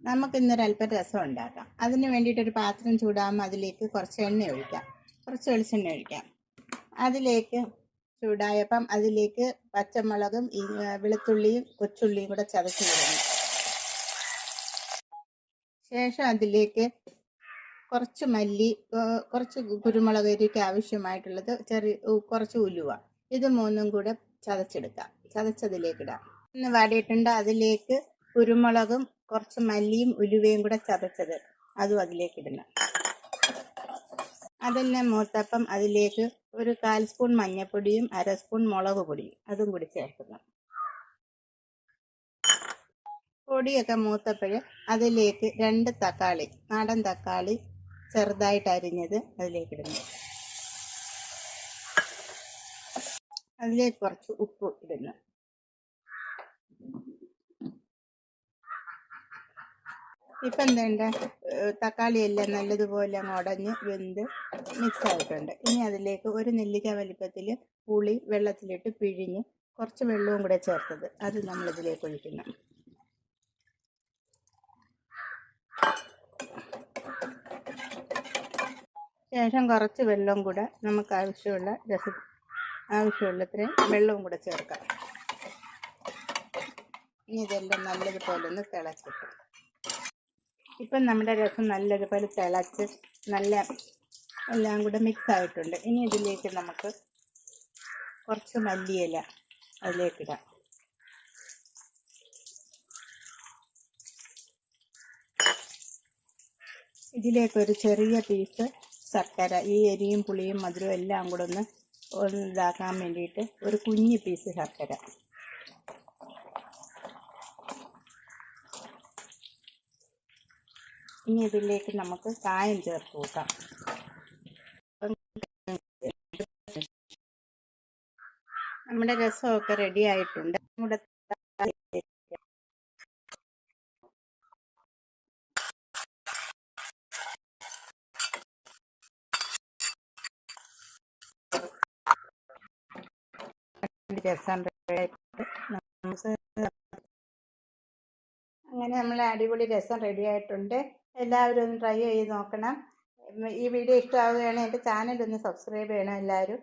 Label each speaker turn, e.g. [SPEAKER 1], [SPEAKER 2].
[SPEAKER 1] നമുക്ക് ഇന്നൊരല്പം രസം ഉണ്ടാക്കാം. അതിന് വേണ്ടിയിട്ടൊരു പാത്രം ചൂടാകുമ്പോൾ അതിലേക്ക് കുറച്ച് എണ്ണ ഒഴിക്കാം, കുറച്ച് വെളിച്ചെണ്ണ ഒഴിക്കാം. അതിലേക്ക് ചൂടായപ്പം അതിലേക്ക് പച്ചമുളകും വെളുത്തുള്ളിയും കൊച്ചുള്ളിയും കൂടെ ചതച്ച് ഇടണം. ശേഷം അതിലേക്ക് കുറച്ച് മല്ലി, കുറച്ച് കുരുമുളക് എരിക്ക് ആവശ്യമായിട്ടുള്ളത്, കുറച്ച് ഉലുവ, ഇത് മൂന്നും കൂടെ ചതച്ചെടുക്കാം. ചതച്ചതിലേക്കിടാം. ഒന്ന് വാടിയിട്ടുണ്ട്. അതിലേക്ക് കുരുമുളകും കുറച്ച് മല്ലിയും ഉലുവയും കൂടെ ചതച്ചത് അതും അതിലേക്ക് ഇടണം. അതെല്ലാം മൂത്തപ്പം അതിലേക്ക് ഒരു 1/4 സ്പൂൺ മഞ്ഞൾപ്പൊടിയും 1/2 സ്പൂൺ മുളക് പൊടിയും അതും കൂടി ചേർക്കണം. പൊടിയൊക്കെ മൂത്തപ്പോൾ അതിലേക്ക് 2 തക്കാളി, നാടൻ തക്കാളി ചെറുതായിട്ട് അരിഞ്ഞത് അതിലേക്ക് ഇടുന്നു. അതിലേക്ക് കുറച്ച് ഉപ്പ് ഇടുന്നു. ഇപ്പം എന്താ, തക്കാളി എല്ലാം നല്ലതുപോലെ ഉടഞ്ഞ് വെന്ത് മിക്സ് ആയിട്ടുണ്ട്. ഇനി അതിലേക്ക് ഒരു നെല്ലിക്ക വലിപ്പത്തിൽ പുളി വെള്ളത്തിലിട്ട് പിഴിഞ്ഞ് കുറച്ച് വെള്ളവും കൂടെ ചേർത്തത് അത് നമ്മളിതിലേക്ക് ഒഴിക്കുന്നു. ശേഷം കുറച്ച് വെള്ളം കൂടെ നമുക്ക് ആവശ്യമുള്ളത്രയും വെള്ളവും കൂടെ ചേർക്കാം. ഇനി ഇതെല്ലാം നല്ലതുപോലെ ഒന്ന് തിളച്ചിട്ട്, ഇപ്പം നമ്മുടെ രസം നല്ലതുപോലെ തിളച്ച് എല്ലാം കൂടെ മിക്സ് ആയിട്ടുണ്ട്. ഇനി ഇതിലേക്ക് നമുക്ക് കുറച്ച് മല്ലിയില അതിലേക്കിടാം. ഇതിലേക്കൊരു ചെറിയ പീസ് ശർക്കര, ഈ എരിയും പുളിയും മധുരവും എല്ലാം കൂടെ ഒന്ന് ഇതാക്കാൻ വേണ്ടിയിട്ട് ഒരു കുഞ്ഞ് പീസ് ശർക്കര. ഇനി ഇതിലേക്ക് നമുക്ക് കായം ചേർത്ത് കൂട്ടാം. നമ്മുടെ രസമൊക്കെ റെഡി ആയിട്ടുണ്ട്. നമ്മുടെ രസം അങ്ങനെ നമ്മളെ അടിപൊളി രസം റെഡി ആയിട്ടുണ്ട്. എല്ലാവരും ഒന്ന് ട്രൈ ചെയ്ത് നോക്കണം. ഈ വീഡിയോ ഇഷ്ടമാവുകയാണെങ്കിൽ എൻ്റെ ചാനൽ ഒന്ന് സബ്സ്ക്രൈബ് ചെയ്യണം എല്ലാവരും.